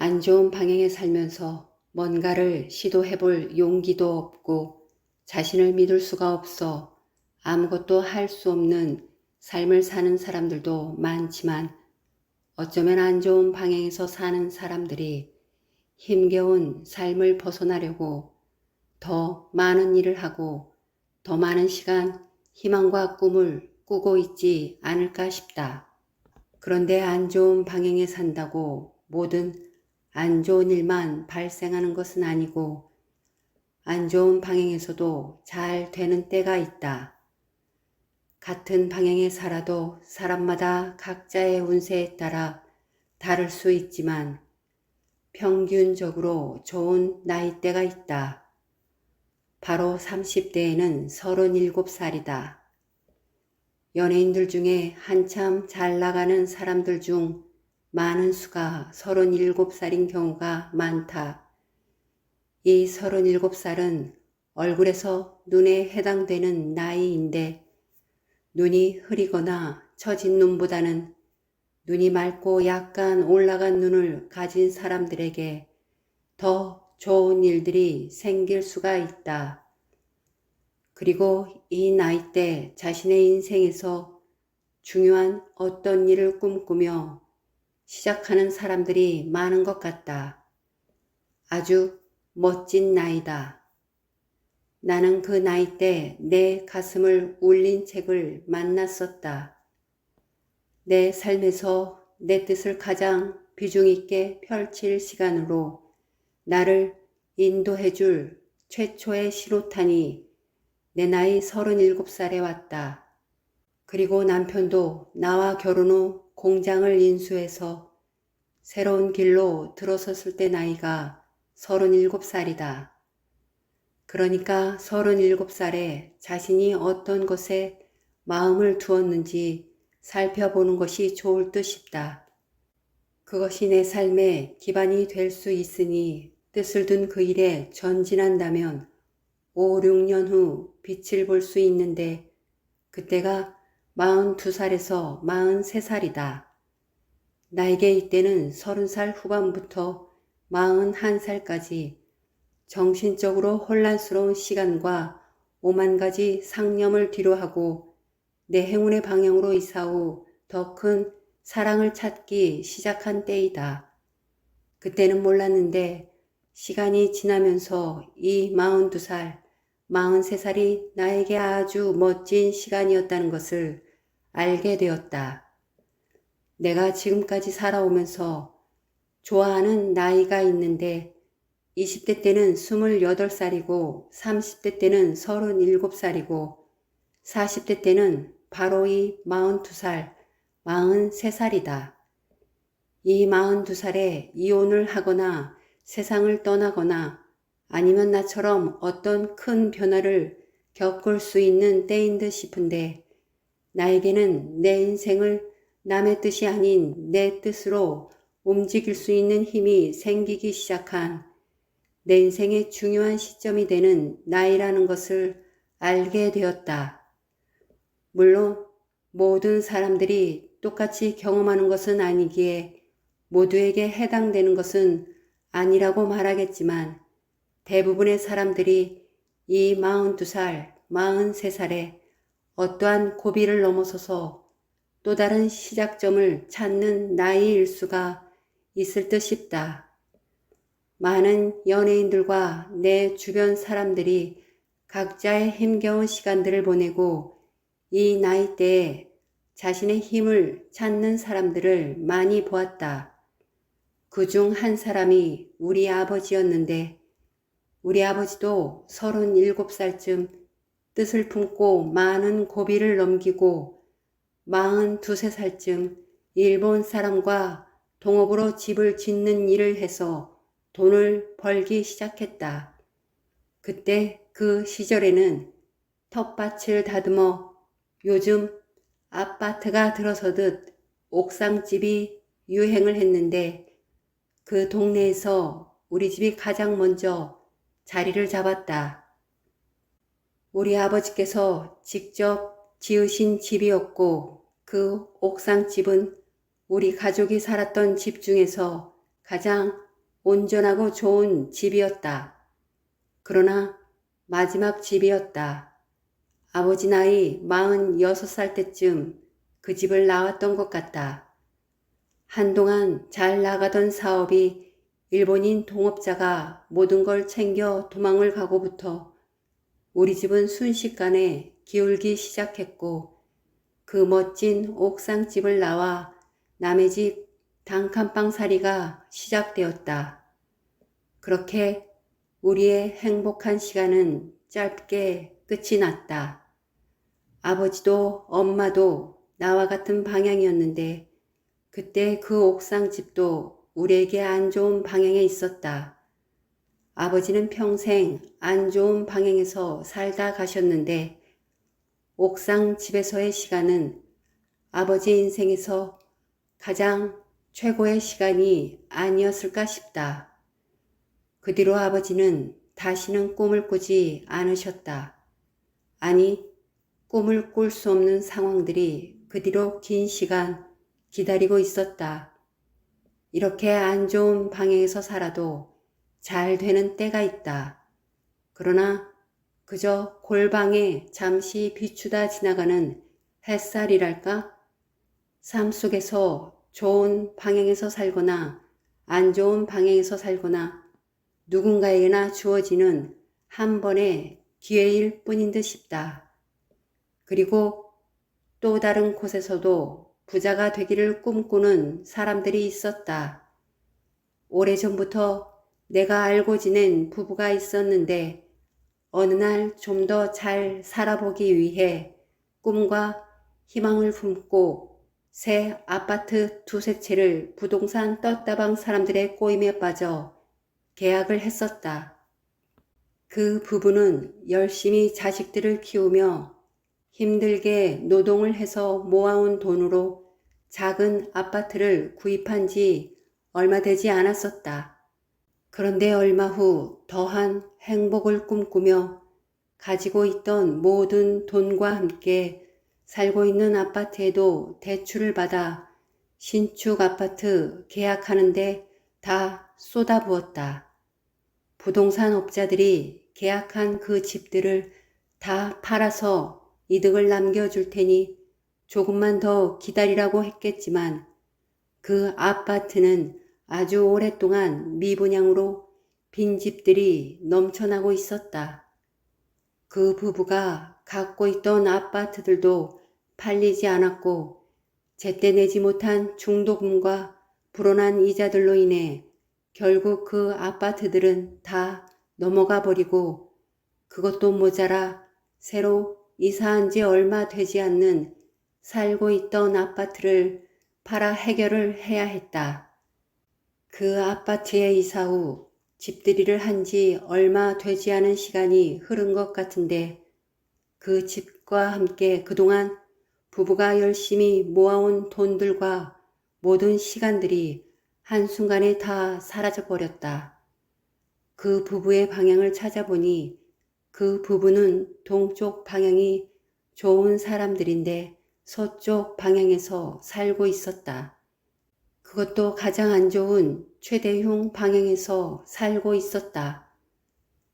안 좋은 방향에 살면서 뭔가를 시도해볼 용기도 없고 자신을 믿을 수가 없어 아무것도 할 수 없는 삶을 사는 사람들도 많지만 어쩌면 안 좋은 방향에서 사는 사람들이 힘겨운 삶을 벗어나려고 더 많은 일을 하고 더 많은 시간 희망과 꿈을 꾸고 있지 않을까 싶다. 그런데 안 좋은 방향에 산다고 모든 안 좋은 일만 발생하는 것은 아니고 안 좋은 방향에서도 잘 되는 때가 있다. 같은 방향에 살아도 사람마다 각자의 운세에 따라 다를 수 있지만 평균적으로 좋은 나이대가 있다. 바로 30대에는 37살이다. 연예인들 중에 한참 잘 나가는 사람들 중 많은 수가 37살인 경우가 많다. 이 37살은 얼굴에서 눈에 해당되는 나이인데 눈이 흐리거나 처진 눈보다는 눈이 맑고 약간 올라간 눈을 가진 사람들에게 더 좋은 일들이 생길 수가 있다. 그리고 이 나이 때 자신의 인생에서 중요한 어떤 일을 꿈꾸며 시작하는 사람들이 많은 것 같다. 아주 멋진 나이다. 나는 그 나이 때 내 가슴을 울린 책을 만났었다. 내 삶에서 내 뜻을 가장 비중 있게 펼칠 시간으로 나를 인도해 줄 최초의 신호탄이 내 나이 37살에 왔다. 그리고 남편도 나와 결혼 후 공장을 인수해서 새로운 길로 들어섰을 때 나이가 37살이다. 그러니까 37살에 자신이 어떤 것에 마음을 두었는지 살펴보는 것이 좋을 듯 싶다. 그것이 내 삶의 기반이 될 수 있으니 뜻을 둔 그 일에 전진한다면 5, 6년 후 빛을 볼 수 있는데 그때가 42살에서 43살이다. 나에게 이때는 30살 후반부터 41살까지 정신적으로 혼란스러운 시간과 5만 가지 상념을 뒤로하고 내 행운의 방향으로 이사 후 더 큰 사랑을 찾기 시작한 때이다. 그때는 몰랐는데 시간이 지나면서 이 42살, 43살이 나에게 아주 멋진 시간이었다는 것을 알게 되었다. 내가 지금까지 살아오면서 좋아하는 나이가 있는데 20대 때는 28살이고 30대 때는 37살이고 40대 때는 바로 이 42살, 43살이다. 이 42살에 이혼을 하거나 세상을 떠나거나 아니면 나처럼 어떤 큰 변화를 겪을 수 있는 때인 듯 싶은데 나에게는 내 인생을 남의 뜻이 아닌 내 뜻으로 움직일 수 있는 힘이 생기기 시작한 내 인생의 중요한 시점이 되는 나이라는 것을 알게 되었다. 물론 모든 사람들이 똑같이 경험하는 것은 아니기에 모두에게 해당되는 것은 아니라고 말하겠지만 대부분의 사람들이 이 42살, 43살에 어떠한 고비를 넘어서서 또 다른 시작점을 찾는 나이일 수가 있을 듯 싶다. 많은 연예인들과 내 주변 사람들이 각자의 힘겨운 시간들을 보내고 이 나이대에 자신의 힘을 찾는 사람들을 많이 보았다. 그중 한 사람이 우리 아버지였는데 우리 아버지도 37살쯤 뜻을 품고 많은 고비를 넘기고 42~43살쯤 일본 사람과 동업으로 집을 짓는 일을 해서 돈을 벌기 시작했다. 그때 그 시절에는 텃밭을 다듬어 요즘 아파트가 들어서듯 옥상집이 유행을 했는데 그 동네에서 우리 집이 가장 먼저 자리를 잡았다. 우리 아버지께서 직접 지으신 집이었고 그 옥상집은 우리 가족이 살았던 집 중에서 가장 온전하고 좋은 집이었다. 그러나 마지막 집이었다. 아버지 나이 46살 때쯤 그 집을 나왔던 것 같다. 한동안 잘 나가던 사업이 일본인 동업자가 모든 걸 챙겨 도망을 가고부터 우리 집은 순식간에 기울기 시작했고 그 멋진 옥상집을 나와 남의 집 단칸방 살이가 시작되었다. 그렇게 우리의 행복한 시간은 짧게 끝이 났다. 아버지도 엄마도 나와 같은 방향이었는데 그때 그 옥상집도 우리에게 안 좋은 방향에 있었다. 아버지는 평생 안 좋은 방향에서 살다 가셨는데 옥상집에서의 시간은 아버지 인생에서 가장 최고의 시간이 아니었을까 싶다. 그 뒤로 아버지는 다시는 꿈을 꾸지 않으셨다. 아니, 꿈을 꿀 수 없는 상황들이 그 뒤로 긴 시간 기다리고 있었다. 이렇게 안 좋은 방향에서 살아도 잘 되는 때가 있다. 그러나 그저 골방에 잠시 비추다 지나가는 햇살이랄까? 삶 속에서 좋은 방향에서 살거나 안 좋은 방향에서 살거나 누군가에게나 주어지는 한 번의 기회일 뿐인 듯 싶다. 그리고 또 다른 곳에서도 부자가 되기를 꿈꾸는 사람들이 있었다. 오래전부터 내가 알고 지낸 부부가 있었는데 어느 날 좀 더 잘 살아보기 위해 꿈과 희망을 품고 새 아파트 두세 채를 부동산 떴다방 사람들의 꼬임에 빠져 계약을 했었다. 그 부부는 열심히 자식들을 키우며 힘들게 노동을 해서 모아온 돈으로 작은 아파트를 구입한 지 얼마 되지 않았었다. 그런데 얼마 후 더한 행복을 꿈꾸며 가지고 있던 모든 돈과 함께 살고 있는 아파트에도 대출을 받아 신축 아파트 계약하는데 다 쏟아부었다. 부동산 업자들이 계약한 그 집들을 다 팔아서 이득을 남겨줄 테니 조금만 더 기다리라고 했겠지만 그 아파트는 아주 오랫동안 미분양으로 빈집들이 넘쳐나고 있었다. 그 부부가 갖고 있던 아파트들도 팔리지 않았고 제때 내지 못한 중도금과 불어난 이자들로 인해 결국 그 아파트들은 다 넘어가 버리고 그것도 모자라 새로 이사한 지 얼마 되지 않는 살고 있던 아파트를 팔아 해결을 해야 했다. 그 아파트에 이사 후 집들이를 한 지 얼마 되지 않은 시간이 흐른 것 같은데 그 집과 함께 그동안 부부가 열심히 모아온 돈들과 모든 시간들이 한순간에 다 사라져 버렸다. 그 부부의 방향을 찾아보니 그 부부는 동쪽 방향이 좋은 사람들인데 서쪽 방향에서 살고 있었다. 그것도 가장 안 좋은 최대흉 방향에서 살고 있었다.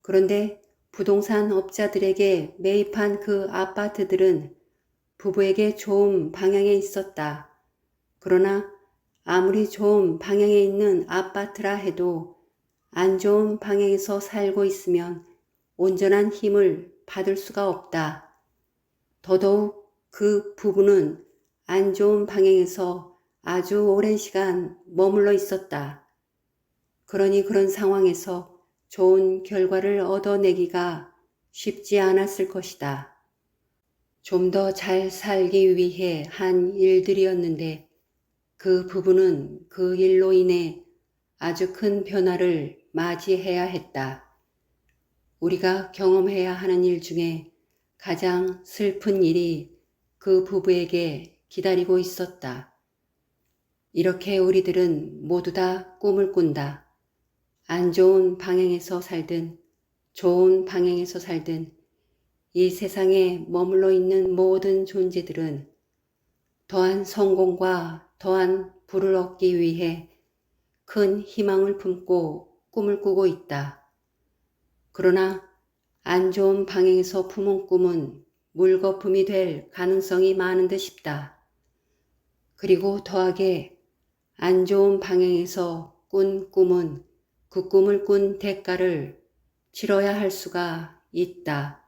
그런데 부동산 업자들에게 매입한 그 아파트들은 부부에게 좋은 방향에 있었다. 그러나 아무리 좋은 방향에 있는 아파트라 해도 안 좋은 방향에서 살고 있으면 온전한 힘을 받을 수가 없다. 더더욱 그 부부는 안 좋은 방향에서 아주 오랜 시간 머물러 있었다. 그러니 그런 상황에서 좋은 결과를 얻어내기가 쉽지 않았을 것이다. 좀 더 잘 살기 위해 한 일들이었는데 그 부부는 그 일로 인해 아주 큰 변화를 맞이해야 했다. 우리가 경험해야 하는 일 중에 가장 슬픈 일이 그 부부에게 기다리고 있었다. 이렇게 우리들은 모두 다 꿈을 꾼다. 안 좋은 방향에서 살든 좋은 방향에서 살든 이 세상에 머물러 있는 모든 존재들은 더한 성공과 더한 부를 얻기 위해 큰 희망을 품고 꿈을 꾸고 있다. 그러나 안 좋은 방향에서 품은 꿈은 물거품이 될 가능성이 많은 듯 싶다. 그리고 더하게 안 좋은 방향에서 꾼 꿈은 그 꿈을 꾼 대가를 치러야 할 수가 있다.